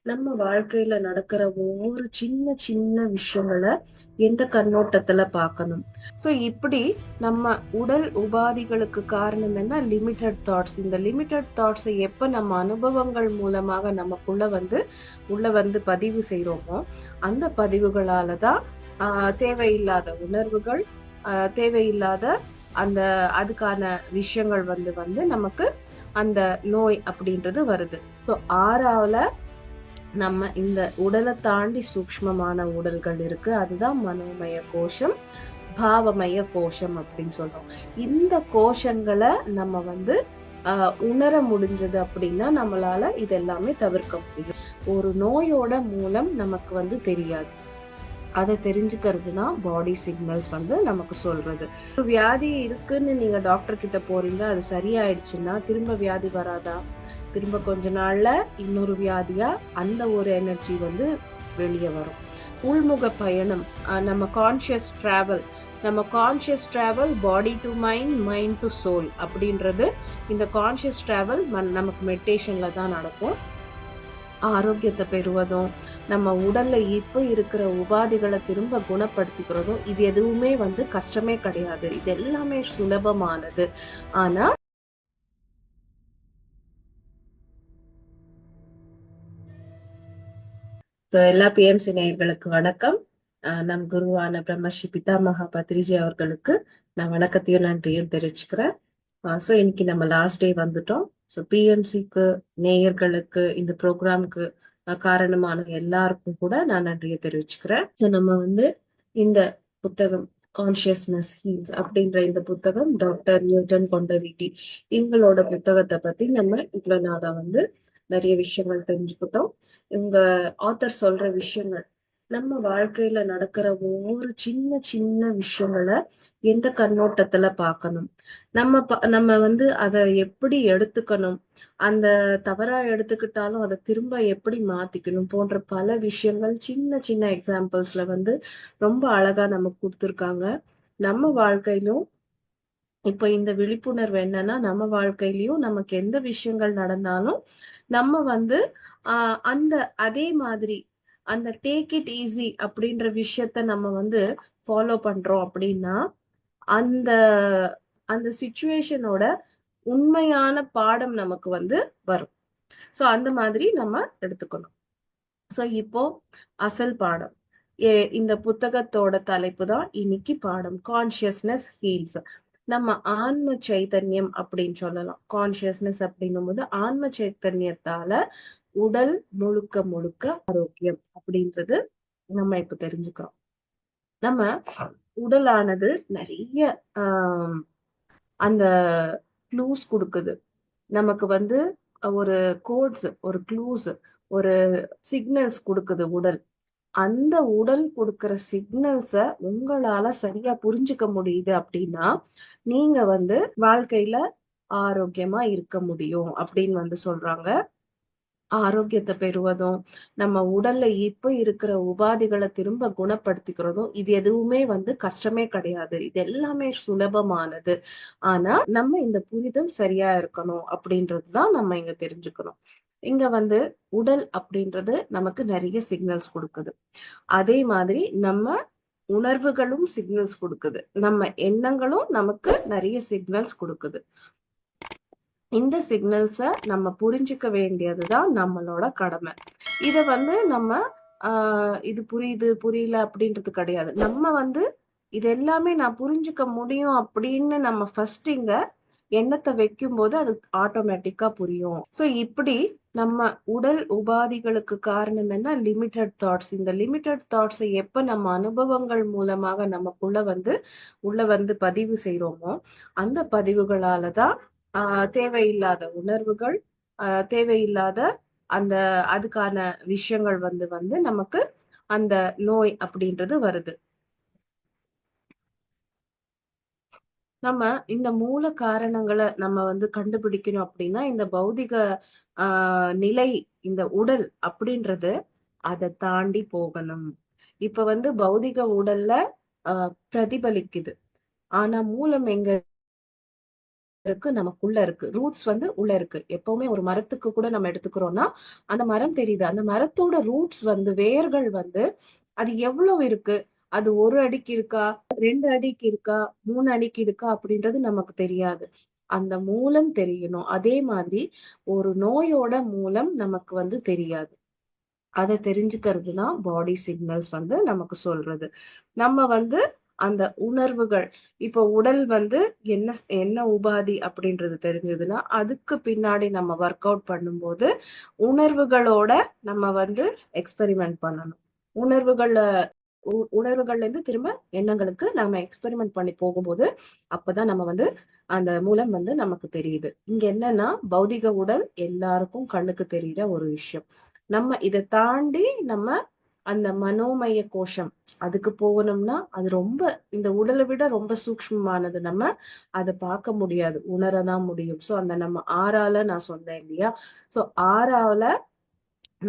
நம்ம வாழ்க்கையில நடக்கிற ஒவ்வொரு சின்ன சின்ன விஷயங்களை எந்த கண்ணோட்டத்துல பார்க்கணும். சோ இப்படி நம்ம உடல் உபாதிகளுக்கு காரணம் என்ன? Limited thoughts. இந்த லிமிட்டட் தாட்ஸை எப்ப நம்ம அனுபவங்கள் மூலமாக நமக்குள்ள உள்ள வந்து பதிவு செய்றோமோ, அந்த பதிவுகளாலதான் தேவையில்லாத உணர்வுகள், தேவையில்லாத அந்த அதுக்கான விஷயங்கள் வந்து வந்து நமக்கு அந்த நோய் அப்படின்றது வருது. ஸோ ஆறாவல நம்ம இந்த உடலை தாண்டி சூக்ஷ்மமான உடல்கள் இருக்கு. அதுதான் மனோமய கோஷம், பாவமய கோஷம் அப்படின்னு சொல்றோம். இந்த கோஷங்களை நம்ம வந்து உணர முடிஞ்சது அப்படின்னா நம்மளால இதெல்லாமே தவிர்க்க முடியும். ஒரு நோயோட மூலம் நமக்கு வந்து தெரியாது. அதை தெரிஞ்சுக்கிறதுனா பாடி சிக்னல்ஸ் வந்து நமக்கு சொல்றது. ஒரு வியாதி இருக்குன்னு நீங்க டாக்டர் கிட்ட போறீங்க, அது சரியாயிடுச்சுன்னா திரும்ப வியாதி வராதா? திரும்ப கொஞ்ச நாள்ல இன்னொரு வியாதியா அந்த ஒரு எனர்ஜி வந்து வெளியே வரும். உள்முக பயணம், நம்ம conscious travel body to mind, mind to soul அப்படின்றது. இந்த கான்சியஸ் டிராவல் நமக்கு மெடிடேஷன்ல தான் நடக்கும். ஆரோக்கியத்தை பெறுவதும், நம்ம உடல்ல இப்ப இருக்கிற உபாதைகளை திரும்ப குணப்படுத்திக்கிறதும், இது எதுவுமே வந்து கஷ்டமே கிடையாது. இது எல்லாமே சுலபமானது. ஆனா எல்லா பிஎம்சி நேயர்களுக்கு வணக்கம். நம் குருவான பிரம்மஸ்ரீ பிதாமகா பத்ரிஜி அவர்களுக்கு நான் வணக்கத்தையும் நன்றியும் தெரிவிச்சுக்கிறேன். ஸோ இன்னைக்கு நம்ம லாஸ்ட் டே வந்துட்டோம். ஸோ பிஎம்சிக்கு, நேயர்களுக்கு, இந்த ப்ரோக்ராம்க்கு காரணமான எல்லாருக்கும் கூட நான் நன்றியை தெரிவிச்சுக்கிறேன். ஸோ நம்ம வந்து இந்த புத்தகம் கான்சியஸ்னஸ் ஹீல்ஸ் அப்படின்ற இந்த புத்தகம் டாக்டர் நியூட்டன் கொண்டவிட்டி இவங்களோட புத்தகத்தை பத்தி நம்ம இவ்வளவு நாளா வந்து நிறைய விஷயங்கள் தெரிஞ்சுக்கிட்டோம். இவங்க ஆத்தர் சொல்ற விஷயங்கள் நம்ம வாழ்க்கையில நடக்கிற ஒவ்வொரு சின்ன சின்ன விஷயங்களை எந்த கண்ணோட்டத்துல பார்க்கணும், நம்ம வந்து அதை எப்படி எடுத்துக்கணும், அந்த தவறா எடுத்துக்கிட்டாலும் அதை திரும்ப எப்படி மாத்திக்கணும் போன்ற பல விஷயங்கள் சின்ன சின்ன எக்ஸாம்பிள்ஸ்ல வந்து ரொம்ப அழகா நமக்கு கொடுத்துருக்காங்க. நம்ம வாழ்க்கையிலும் இப்ப இந்த விழிப்புணர்வு என்னன்னா, நம்ம வாழ்க்கையிலயும் நமக்கு எந்த விஷயங்கள் நடந்தாலும் நம்ம வந்து அந்த அதே மாதிரி அந்த டேக் இட் ஈஸி அப்படின்ற விஷயத்த நம்ம வந்து ஃபாலோ பண்றோம் அப்படின்னா அந்த அந்த சுச்சுவேஷனோட உண்மையான பாடம் நமக்கு வந்து வரும். சோ அந்த மாதிரி நம்ம எடுத்துக்கணும். சோ இப்போ அசல் பாடம். இந்த புத்தகத்தோட தலைப்பு தான் இன்னைக்கு பாடம், கான்சியஸ்னஸ் ஹீல்ஸ். நம்ம ஆன்ம சைத்தன்யம் அப்படின்னு சொல்லலாம். கான்சியஸ்னஸ் அப்படின்னும் போது ஆன்ம சைத்தன்யத்தால உடல் முழுக்க முழுக்க ஆரோக்கியம் அப்படின்றது நம்ம இப்ப தெரிஞ்சுக்கிறோம். நம்ம உடலானது நிறைய ஆஹ் அந்த க்ளூஸ் கொடுக்குது நமக்கு வந்து. ஒரு கோட்ஸ், ஒரு க்ளூஸ், ஒரு சிக்னல்ஸ் கொடுக்குது உடல். அந்த உடல் கொடுக்கிற சிக்னல்ஸ உங்களால சரியா புரிஞ்சுக்க முடியுது அப்படின்னா நீங்க வந்து வாழ்க்கையில ஆரோக்கியமா இருக்க முடியும் அப்படின்னு வந்து சொல்றாங்க. ஆரோக்கியத்தை பெறுவதும், நம்ம உடல்ல இப்ப இருக்கிற உபாதைகளை திரும்ப குணப்படுத்திக்கிறதும், இது எதுவுமே வந்து கஷ்டமே கிடையாது. இது எல்லாமே சுலபமானது. ஆனா நம்ம இந்த புரிதல் சரியா இருக்கணும் அப்படின்றதுதான் நம்ம இங்க தெரிஞ்சுக்கணும். இங்க வந்து உடல் அப்படின்றது நமக்கு நிறைய சிக்னல்ஸ் கொடுக்குது. அதே மாதிரி நம்ம உணர்வுகளும் சிக்னல்ஸ் கொடுக்குது. நம்ம எண்ணங்களும் நமக்கு நிறைய சிக்னல்ஸ் கொடுக்குது. இந்த சிக்னல்ஸ நம்ம புரிஞ்சுக்க வேண்டியதுதான் நம்மளோட கடமை. இத வந்து நம்ம இது புரியுது புரியல அப்படின்றது கிடையாது. நம்ம வந்து இது எல்லாமே நான் புரிஞ்சுக்க முடியும் அப்படின்னு நம்ம ஃபர்ஸ்ட் இங்க எண்ணத்தை வைக்கும் போது அது ஆட்டோமேட்டிக்கா புரியும். சோ இப்படி நம்ம உடல் உபாதிகளுக்கு காரணம் என்ன? Limited thoughts. இந்த லிமிட்டட் தாட்ஸை எப்ப நம்ம அனுபவங்கள் மூலமாக நமக்குள்ள வந்து உள்ள வந்து பதிவு செய்றோமோ, அந்த பதிவுகளாலதான் தேவையில்லாத உணர்வுகள், தேவையில்லாத அந்த அதுக்கான விஷயங்கள் வந்து வந்து நமக்கு அந்த நோய் அப்படின்றது வருது. நம்ம இந்த மூல காரணங்களை நம்ம வந்து கண்டுபிடிக்கணும் அப்படின்னா இந்த பௌதிக நிலை, இந்த உடல் அப்படின்றது அதை தாண்டி போகணும். இப்ப வந்து பௌதிக உடல்ல பிரதிபலிக்குது. ஆனா மூலம் எங்க இருக்கு, நமக்குள்ள இருக்கு. ரூட்ஸ் வந்து உள்ள இருக்கு. எப்பவுமே ஒரு மரத்துக்கு கூட நம்ம எடுத்துக்கிறோம்னா அந்த மரம் தெரியுது. அந்த மரத்தோட ரூட்ஸ் வந்து வேர்கள் வந்து அது எவ்வளவு இருக்கு, அது 1 அடிக்கு இருக்கா, 2 அடிக்கு இருக்கா, 3 அடிக்கு இருக்கா அப்படின்றது நமக்கு தெரியாது. அந்த மூலம் தெரியணும். அதே மாதிரி ஒரு நோயோட மூலம் நமக்கு வந்து தெரியாது. அதை தெரிஞ்சுக்கிறது தான் பாடி சிக்னல்ஸ் வந்து நமக்கு சொல்றது. நம்ம வந்து அந்த உணர்வுகள், இப்போ உடல் வந்து என்ன என்ன உபாதி அப்படின்றது தெரிஞ்சதுன்னா அதுக்கு பின்னாடி நம்ம ஒர்க் அவுட் பண்ணும்போது உணர்வுகளோட நம்ம வந்து எக்ஸ்பெரிமெண்ட் பண்ணணும். உணர்வுகள்ல உணர்வுகள்ல இருந்து திரும்ப எண்ணங்களுக்கு நம்ம எக்ஸ்பெரிமெண்ட் பண்ணி போகும்போது அப்பதான் நம்ம வந்து அந்த மூலம் வந்து நமக்கு தெரியுது. இங்க என்னன்னா பௌதிக உடல் எல்லாருக்கும் கண்ணுக்கு தெரியுற ஒரு விஷயம். நம்ம இதை தாண்டி நம்ம அந்த மனோமய கோஷம் அதுக்கு போகணும்னா அது ரொம்ப இந்த உடலை விட ரொம்ப சூக்ஷ்மமானது. நம்ம அதை பார்க்க முடியாது, உணரதான் முடியும். சோ அந்த நம்ம ஆறால நான் சொன்னேன் இல்லையா, சோ ஆறால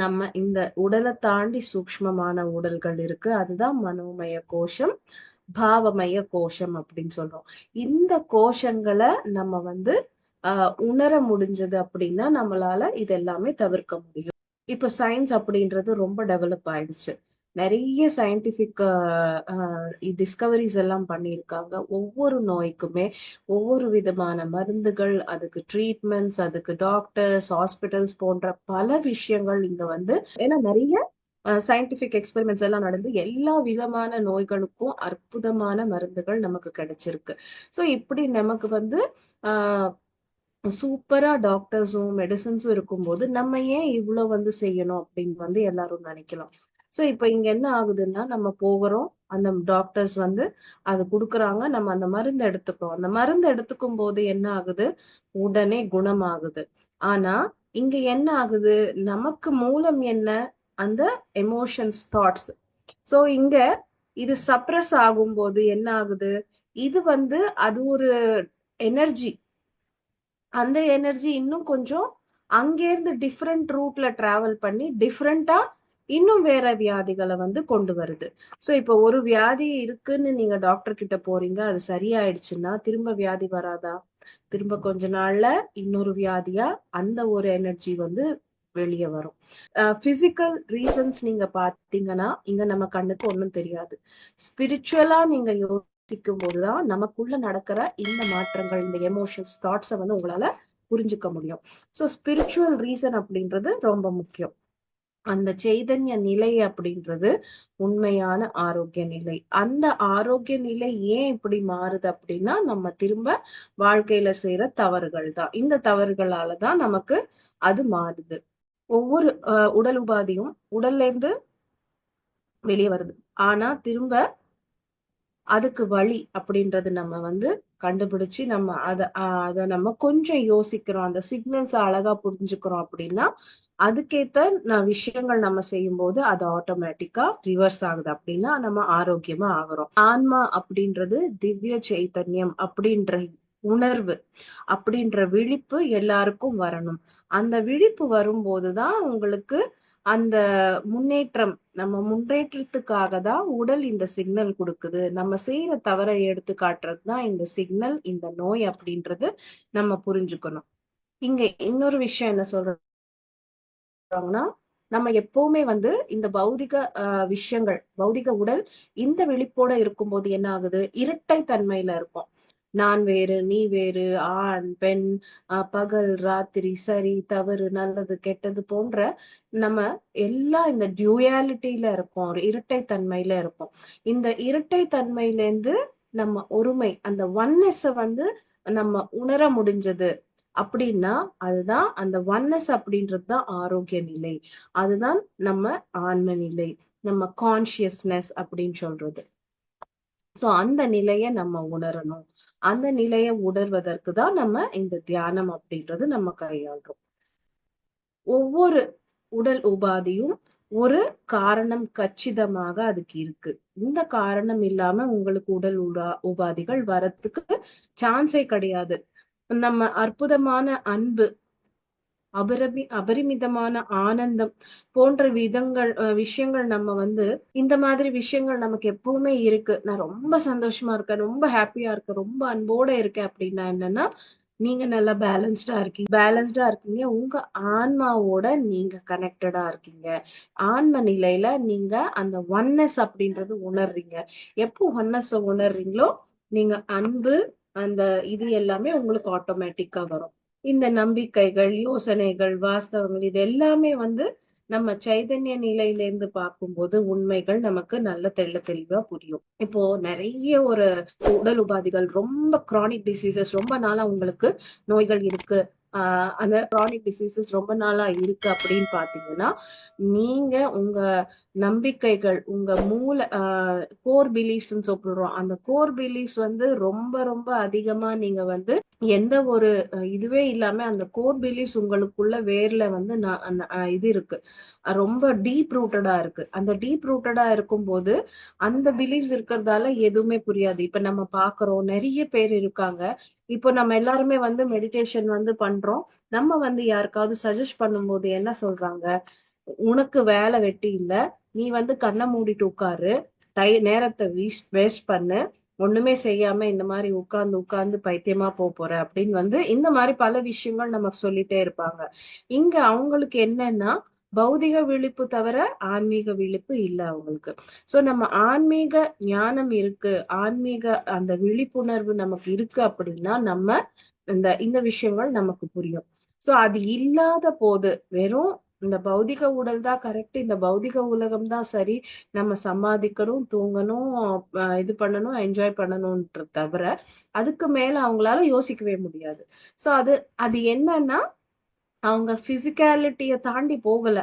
நம்ம இந்த உடலை தாண்டி சூக்ஷ்மமான உடல்கள் இருக்கு. அதுதான் மனோமய கோஷம், பாவமய கோஷம் அப்படின்னு சொல்றோம். இந்த கோஷங்களை நம்ம வந்து உணர முடிஞ்சது அப்படின்னா நம்மளால இது எல்லாமே தவிர்க்க முடியும். இப்ப சயின்ஸ் அப்படின்றது ரொம்ப டெவலப் ஆயிடுச்சு. நிறைய சயின்டிபிக் டிஸ்கவரிஸ் எல்லாம் பண்ணியிருக்காங்க. ஒவ்வொரு நோய்க்குமே ஒவ்வொரு விதமான மருந்துகள், அதுக்கு ட்ரீட்மெண்ட்ஸ், அதுக்கு டாக்டர்ஸ், ஹாஸ்பிட்டல்ஸ் போன்ற பல விஷயங்கள் இங்க வந்து, ஏன்னா நிறைய சயின்டிபிக் எக்ஸ்பெரிமெண்ட்ஸ் எல்லாம் நடந்து எல்லா விதமான நோய்களுக்கும் அற்புதமான மருந்துகள் நமக்கு கிடைச்சிருக்கு. ஸோ இப்படி நமக்கு வந்து ஆஹ் சூப்பரா டாக்டர்ஸும் மெடிசன்ஸும் இருக்கும்போது நம்ம ஏன் இவ்வளவு வந்து செய்யணும் அப்படின்னு வந்து எல்லாரும் நினைக்கலாம். சோ இப்ப இங்க என்ன ஆகுதுன்னா நம்ம போகிறோம், அந்த டாக்டர்ஸ் வந்து அது கொடுக்குறாங்க, நம்ம அந்த மருந்து எடுத்துக்கிறோம். அந்த மருந்து எடுத்துக்கும் போது என்ன ஆகுது, உடனே குணமாகுது. ஆனா இங்க என்ன ஆகுது, நமக்கு மூலம் என்ன, அந்த எமோஷன்ஸ், தாட்ஸ். சோ இங்க இது சப்ரஸ் ஆகும்போது என்ன ஆகுது, இது வந்து அது ஒரு எனர்ஜி. அந்த எனர்ஜி இன்னும் கொஞ்சம் அங்கேருந்து டிஃப்ரெண்ட் ரூட்ல டிராவல் பண்ணி டிஃப்ரெண்டா இன்னும் வேற வியாதிகளை வந்து கொண்டு வருது. சோ இப்போ ஒரு வியாதி இருக்குன்னு நீங்க டாக்டர் கிட்ட போறீங்க, அது சரியாயிடுச்சுன்னா திரும்ப வியாதி வராதா? திரும்ப கொஞ்ச நாள்ல இன்னொரு வியாதியா அந்த ஒரு எனர்ஜி வந்து வெளியே வரும். பிசிக்கல் ரீசன்ஸ் நீங்க பாத்தீங்கன்னா இங்க நம்ம கண்ணுக்கு ஒண்ணும் தெரியாது. ஸ்பிரிச்சுவலா நீங்க யோசிக்கும் போதுதான் நமக்குள்ள நடக்கிற இந்த மாற்றங்கள், இந்த எமோஷன்ஸ், தாட்ஸை வந்து உங்களால புரிஞ்சுக்க முடியும். ஸோ ஸ்பிரிச்சுவல் ரீசன் அப்படின்றது ரொம்ப முக்கியம். அந்த சைதன்ய நிலை அப்படின்றது உண்மையான ஆரோக்கிய நிலை. அந்த ஆரோக்கிய நிலை ஏன் இப்படி மாறுது அப்படின்னா நம்ம திரும்ப வாழ்க்கையில செய்யற தவறுகள் தான். இந்த தவறுகளாலதான் நமக்கு அது மாறுது. ஒவ்வொரு உடல் உபாதியும் உடல்ல இருந்து வெளியே வருது. ஆனா திரும்ப அதுக்கு வழி அப்படின்றது நம்ம வந்து கண்டுபிடிச்சு நம்ம அத நம்ம கொஞ்சம் யோசிக்கிறோம், அந்த சிக்னல்ஸ் அழகா புரிஞ்சுக்கிறோம் அப்படின்னா அதுக்கேத்த விஷயங்கள் நம்ம செய்யும் போது அது ஆட்டோமேட்டிக்கா ரிவர்ஸ் ஆகுது. அப்படின்னா நம்ம ஆரோக்கியமா ஆகுறோம். ஆன்மா அப்படின்றது திவ்ய சைத்தன்யம் அப்படின்ற உணர்வு, அப்படின்ற விழிப்பு எல்லாருக்கும் வரணும். அந்த விழிப்பு வரும்போதுதான் உங்களுக்கு அந்த முன்னேற்றம், நம்ம முன்னேற்றத்துக்காக தான் உடல் இந்த சிக்னல் கொடுக்குது. நம்ம செய்யற தவறை எடுத்து காட்டுறது தான் இந்த சிக்னல், இந்த நோய் அப்படின்றது நம்ம புரிஞ்சுக்கணும். இங்க இன்னொரு விஷயம் என்ன சொல்றாங்கன்னா, நம்ம எப்பவுமே வந்து இந்த பௌதிக விஷயங்கள், பௌதிக உடல் இந்த விழிப்போட இருக்கும்போது என்ன ஆகுது, இரட்டை தன்மையில இருக்கும். நான் வேறு, நீ வேறு, ஆண் பெண், பகல் ராத்திரி, சரி தவறு, நல்லது கெட்டது போன்ற நம்ம எல்லாம் இந்த டியூயாலிட்டியில இருக்கோம், ஒரு இரட்டை தன்மையில இருக்கும். இந்த இரட்டை தன்மையில இருந்து நம்ம ஒருமை, அந்த ஒன்னஸ் வந்து நம்ம உணர முடிஞ்சது அப்படின்னா அதுதான் அந்த ஒன்னஸ் அப்படின்றது தான் ஆரோக்கிய நிலை. அதுதான் நம்ம ஆன்ம நிலை, நம்ம கான்சியஸ்னஸ் அப்படின்னு சொல்றது. சோ அந்த நிலைய நம்ம உணரணும். அந்த நிலையை உணர்வதற்கு தான் நம்ம இந்த தியானம் அப்படின்றது நம்ம கையாளுறோம். ஒவ்வொரு உடல் உபாதியும் ஒரு காரணம் கச்சிதமாக அதுக்கு இருக்கு. இந்த காரணம் இல்லாம உங்களுக்கு உடல் உபாதிகள் வரத்துக்கு சான்ஸே கிடையாது. நம்ம அற்புதமான அன்பு, அபரிமிதமான ஆனந்தம் போன்ற விஷயங்கள் நம்ம வந்து இந்த மாதிரி விஷயங்கள் நமக்கு எப்பவுமே இருக்கு. நான் ரொம்ப சந்தோஷமா இருக்கேன், ரொம்ப ஹாப்பியா இருக்கேன், ரொம்ப அன்போட இருக்கேன் அப்படின்னா என்னன்னா நீங்க நல்லா பேலன்ஸ்டா இருக்கீங்க. உங்க ஆன்மாவோட நீங்க கனெக்டடா இருக்கீங்க. ஆன்ம நிலையில நீங்க அந்த ஒன்னஸ் அப்படின்றது உணர்றீங்க. எப்போ ஒன்னஸ் உணர்றீங்களோ நீங்க அன்பு, அந்த இது எல்லாமே உங்களுக்கு ஆட்டோமேட்டிக்கா வரும். இந்த நம்பிக்கைகள், யோசனைகள், வாஸ்தவங்கள் இது எல்லாமே வந்து நம்ம சைதன்ய நிலையிலேருந்து பார்க்கும்போது உண்மைகள் நமக்கு நல்ல தெளிவா புரியும். இப்போ நிறைய ஒரு உடல் உபாதைகள், ரொம்ப கிரானிக் டிசீசஸ், ரொம்ப நாளா உங்களுக்கு நோய்கள் இருக்கு, அந்த கிரானிக் டிசீசஸ் ரொம்ப நாளா இருக்கு அப்படின்னு பாத்தீங்கன்னா, நீங்க உங்க நம்பிக்கைகள், உங்க மூல கோர் பிலீஃப்ஸ் சொல்றோம், அந்த கோர் பிலீஃப்ஸ் வந்து ரொம்ப ரொம்ப அதிகமா நீங்க வந்து எந்த ஒரு இதுவே இல்லாம அந்த கோர் பிலீஃப்ஸ் உங்களுக்குள்ள வேர்ல வந்து இது இருக்கு, ரொம்ப டீப் ரூட்டடா இருக்கு. அந்த டீப் ரூட்டடா இருக்கும்போது அந்த பிலீஃப்ஸ் இருக்கிறதால எதுவுமே புரியாது. இப்ப நம்ம பாக்குறோம் நிறைய பேர் இருக்காங்க. இப்போ நம்ம எல்லாருமே வந்து மெடிடேஷன் வந்து பண்றோம். நம்ம வந்து யாருக்காவது சஜஸ்ட் பண்ணும்போது என்ன சொல்றாங்க, உனக்கு வேலை வெட்டி இல்ல, நீ வந்து கண்ணை மூடிட்டு உட்காரு, நேரத்தை வேஸ்ட் பண்ணு, ஒண்ணுமே செய்யாம இந்த மாதிரி உட்கார்ந்து உட்கார்ந்து பைத்தியமா போற அப்படின்னு வந்து இந்த மாதிரி பல விஷயங்கள் நமக்கு சொல்லிட்டே இருப்பாங்க. இங்க அவங்களுக்கு என்னன்னா பௌதிக விழிப்பு தவிர ஆன்மீக விழிப்பு இல்ல அவங்களுக்கு. சோ நம்ம ஆன்மீக ஞானம் இருக்கு, ஆன்மீக அந்த விழிப்புணர்வு நமக்கு இருக்கு அப்படின்னா நம்ம இந்த இந்த விஷயங்கள் நமக்கு புரியும். சோ அது இல்லாத போது வெறும் இந்த பௌதிக உடல் தான் கரெக்ட், இந்த பௌதிக உலகம் தான் சரி, நம்ம சம்பாதிக்கணும், தூங்கணும், இது பண்ணணும், என்ஜாய் பண்ணணும்ன்ற தவிர அதுக்கு மேல அவங்களால யோசிக்கவே முடியாது. சோ அது அது என்னன்னா அவங்க பிசிக்காலிட்டிய தாண்டி போகல.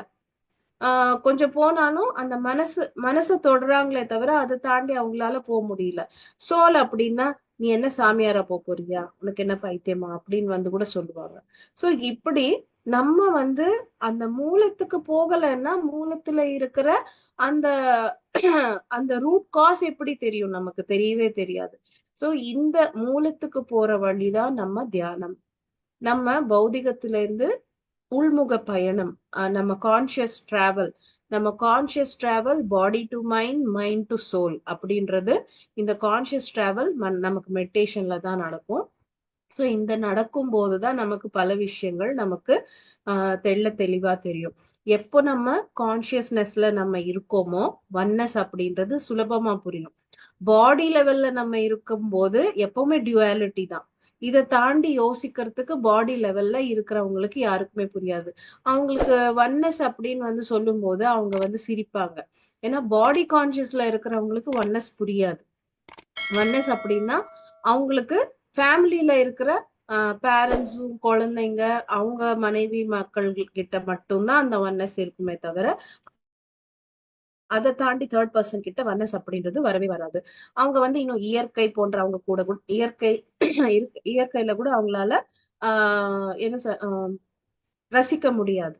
கொஞ்சம் போனாலும் அந்த மனச தொடுறாங்களே தவிர அதை தாண்டி அவங்களால போக முடியல. சோல் அப்படின்னா நீ என்ன சாமியாரா போறியா, உனக்கு என்ன பைத்தியமா அப்படின்னு வந்து கூட சொல்லுவாங்க. சோ இப்படி நம்ம வந்து அந்த மூலத்துக்கு போகலைன்னா மூலத்துல இருக்கிற அந்த அந்த ரூட் காஸ் எப்படி தெரியும், நமக்கு தெரியவே தெரியாது. சோ இந்த மூலத்துக்கு போற வழிதான் நம்ம தியானம். நம்ம பௌதிகத்துல இருந்து உள்முக பயணம், நம்ம conscious travel, body to mind, mind to soul அப்படின்றது இந்த கான்சியஸ் டிராவல் நமக்கு மெடிடேஷன்ல தான் நடக்கும். ஸோ இந்த நடக்கும் போதுதான் நமக்கு பல விஷயங்கள் நமக்கு தெளிவா தெரியும். எப்போ நம்ம கான்சியஸ்னஸ்ல நம்ம இருக்கோமோ ஒன்னஸ் அப்படின்றது சுலபமா புரியும். பாடி லெவல்ல நம்ம இருக்கும்போது எப்பவுமே டியூவாலிட்டி தான். இதை தாண்டி யோசிக்கிறதுக்கு பாடி லெவல்ல இருக்கிறவங்களுக்கு யாருக்குமே புரியாது. அவங்களுக்கு ஒன்னஸ் அப்படின்னு வந்து சொல்லும் போது அவங்க வந்து சிரிப்பாங்க. ஏன்னா பாடி கான்சியஸ்ல இருக்கிறவங்களுக்கு ஒன்னஸ் புரியாது. ஒன்னஸ் அப்படின்னா அவங்களுக்கு ஃபேமிலியில இருக்கிற பேரண்ட்ஸும் குழந்தைங்க, அவங்க மனைவி மக்கள் கிட்ட மட்டும்தான் அந்த ஒன்னஸ் இருக்குமே தவிர அதை தாண்டி தேர்ட் பர்சன் கிட்ட ஒன்னஸ் அப்படின்றது வரவே வராது. அவங்க வந்து இன்னும் இயற்கை போன்ற அவங்க கூட கூட இயற்கை இயற்கையில கூட அவங்களால என்ன ரசிக்க முடியாது.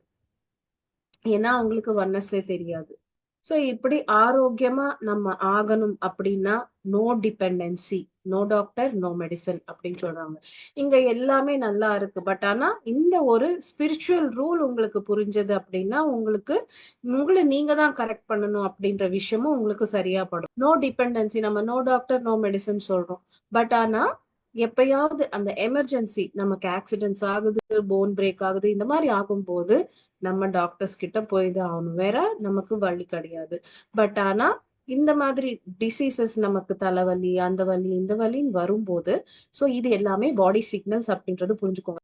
ஏன்னா அவங்களுக்கு ஒன்னஸே தெரியாது. சோ இப்படி ஆரோக்கியமா நம்ம ஆகணும் அப்படின்னா no dependency, no doctor, no medicine அப்படின்னு சொல்றாங்க. இங்க எல்லாமே நல்லா இருக்கு. பட் ஆனா இந்த ஒரு ஸ்பிரிச்சுவல் ரூல் உங்களுக்கு புரிஞ்சது அப்படின்னா உங்களுக்கு உங்களை நீங்க தான் கரெக்ட் பண்ணணும் அப்படின்ற விஷயமும் உங்களுக்கு சரியா படும். நோ டிபெண்டன்சி, நம்ம நோ டாக்டர் நோ மெடிசன் சொல்றோம். பட் ஆனா எப்பயாவது அந்த எமர்ஜென்சி, நமக்கு ஆக்சிடென்ட்ஸ் ஆகுது, போன் பிரேக் ஆகுது, இந்த மாதிரி ஆகும்போது நம்ம டாக்டர்ஸ் கிட்ட போய்தான் ஆகணும், வேற நமக்கு வழி கிடையாது. பட் ஆனா இந்த மாதிரி டிசீசஸ், நமக்கு தலைவலி, அந்த வலி, இந்த வலின்னு வரும்போது சோ இது எல்லாமே பாடி சிக்னல்ஸ் அப்படின்றது புரிஞ்சுக்கோங்க.